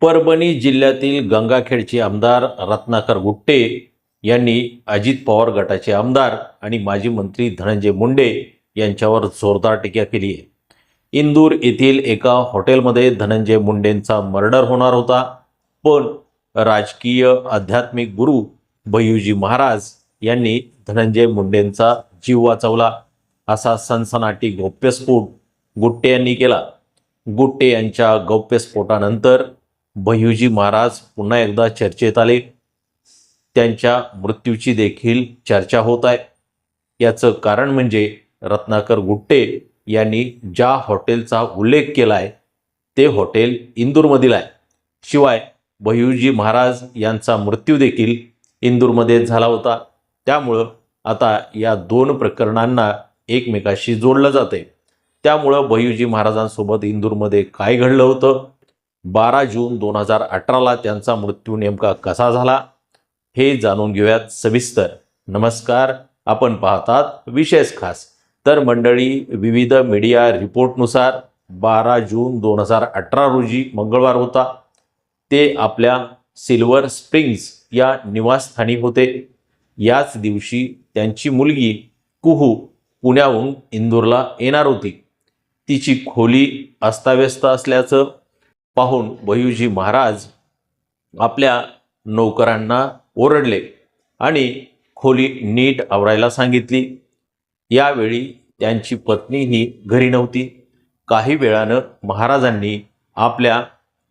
परभणी जिल्ह्यातील गंगाखेडचे आमदार रत्नाकर गुट्टे यांनी अजित पवार गटाचे आमदार आणि माजी मंत्री धनंजय मुंडे यांच्यावर जोरदार टीका केली आहे। इंदूर येथील एका हॉटेलमध्ये धनंजय मुंडेंचा मर्डर होणार होता, पण राजकीय आध्यात्मिक गुरु भय्यूजी महाराज यांनी धनंजय मुंडेंचा जीव वाचवला, असा सनसनाटी गौप्यस्फोट गुट्टे यांनी केला। गुट्टे यांच्या गौप्यस्फोटानंतर भय्यूजी महाराज पुन्हा एकदा चर्चेत आले। त्यांच्या मृत्यूची देखील चर्चा होत आहे। याचं कारण म्हणजे रत्नाकर गुट्टे यांनी ज्या हॉटेलचा उल्लेख केला आहे ते हॉटेल इंदूरमधील आहे। शिवाय भय्यूजी महाराज यांचा मृत्यू देखील इंदूरमध्ये झाला होता। त्यामुळं आता या दोन प्रकरणांना एकमेकाशी जोडलं जाते। त्यामुळं भय्यूजी महाराजांसोबत इंदूरमध्ये काय घडलं होतं, 12 जून 2018ला त्यांचा मृत्यू नेमका कसा झाला, हे जाणून घेऊयात सविस्तर। नमस्कार, आपण पाहतात विशेष खास। तर मंडळी, विविध मीडिया रिपोर्टनुसार 12 जून 2018 रोजी मंगळवार होता। ते आपल्या सिल्वर स्प्रिंग्स या निवासस्थानी होते। याच दिवशी त्यांची मुलगी कुहू पुण्याहून इंदूरला येणार होती। तिची खोली अस्ताव्यस्त असल्याचं पाहून भय्यूजी महाराज आपल्या नौकरांना ओरडले आणि खोली नीट आवरायला सांगितली। यावेळी त्यांची पत्नीही घरी नव्हती। काही वेळानं महाराजांनी आपल्या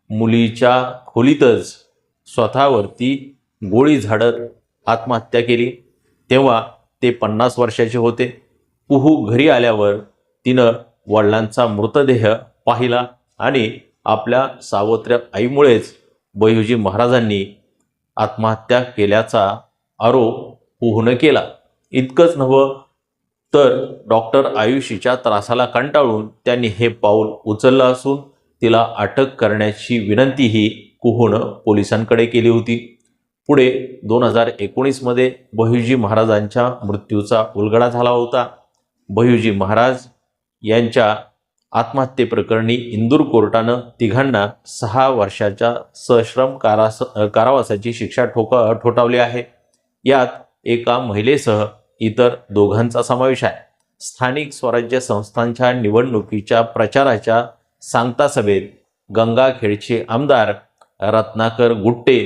मुलीच्या खोलीतच स्वतःवरती गोळी झाडत आत्महत्या केली। तेव्हा ते 50 वर्षाचे होते। कुहू घरी आल्यावर तिनं वडिलांचा मृतदेह पाहिला आणि आपल्या सावत्र आईमुळेच भय्यूजी महाराजांनी आत्महत्या केल्याचा आरोप कुहूनं केला। इतकंच नव्हे तर डॉक्टर आयुषीच्या त्रासाला कंटाळून त्यांनी हे पाऊल उचललं असून तिला अटक करण्याची विनंतीही कुहूनं पोलिसांकडे केली होती। पुढे 2019 मध्ये भय्यूजी महाराजांच्या मृत्यूचा उलगडा झाला होता। भय्यूजी महाराज यांच्या आत्महत्येप्रकरणी इंदूर कोर्टानं तिघांना 6 वर्षाच्या सश्रम कारावासाची शिक्षा ठोठावली आहे। यात एका महिलेसह इतर दोघांचा समावेश आहे। स्थानिक स्वराज्य संस्थांच्या निवडणुकीच्या प्रचाराच्या सांगता सभेत गंगाखेडचे आमदार रत्नाकर गुट्टे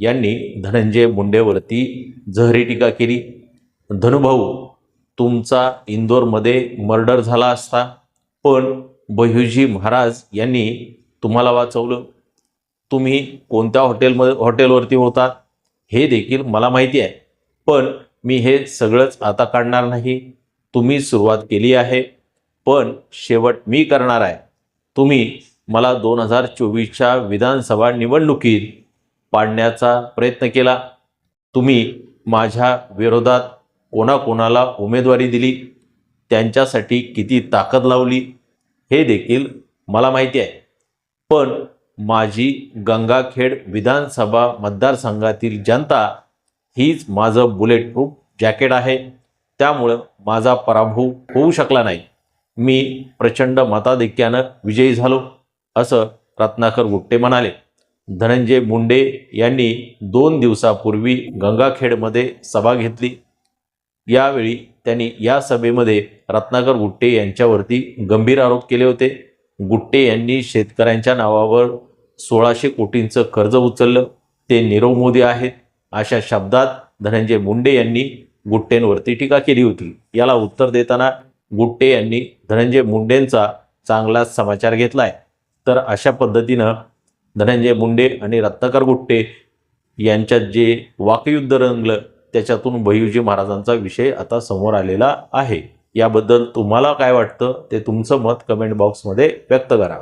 यांनी धनंजय मुंडेवरती जहरी टीका केली। धनुभाऊ, तुमचा इंदोरमध्ये मर्डर झाला असता, पण भय्यूजी महाराज यांनी तुम्हाला वाचवलं। तुम्ही कोणत्या हॉटेलवरती होता हे देखील मला माहिती आहे, पण मी हे सगळंच आता काढणार नाही। तुम्ही सुरुवात केली आहे, पण शेवट मी करणार आहे। तुम्ही मला 2024च्या विधानसभा निवडणुकीत पाडण्याचा प्रयत्न केला। तुम्ही माझ्या विरोधात कोणाकोणाला उमेदवारी दिली, त्यांच्यासाठी किती ताकद लावली हे देखील मला माहिती आहे। पण माझी गंगाखेड विधानसभा मतदारसंघातील जनता हीच माझं बुलेट प्रूफ जॅकेट आहे। त्यामुळं माझा पराभव होऊ शकला नाही। मी प्रचंड मताधिक्यानं विजयी झालो, असं रत्नाकर गुट्टे म्हणाले। धनंजय मुंडे यांनी 2 दिवसापूर्वी गंगाखेडमध्ये सभा घेतली। यावेळी त्यांनी या सभेमध्ये रत्नाकर गुट्टे यांच्यावरती गंभीर आरोप केले होते। गुट्टे यांनी शेतकऱ्यांच्या नावावर 1600 कोटींचं कर्ज उचललं, ते नीरव मोदी आहेत, अशा शब्दात धनंजय मुंडे यांनी गुट्टेंवरती टीका केली होती। याला उत्तर देताना गुट्टे यांनी धनंजय मुंडेंचा चांगलाच समाचार घेतलाय। तर अशा पद्धतीनं धनंजय मुंडे आणि रत्नाकर गुट्टे यांच्यात जे वाकयुद्ध रंगलं, त्याच्यातून भय्यूजी महाराजांचा विषय आता समोर आलेला आहे। याबद्दल तुम्हाला काय वाटतं ते तुमचं मत कमेंट बॉक्समध्ये व्यक्त करा।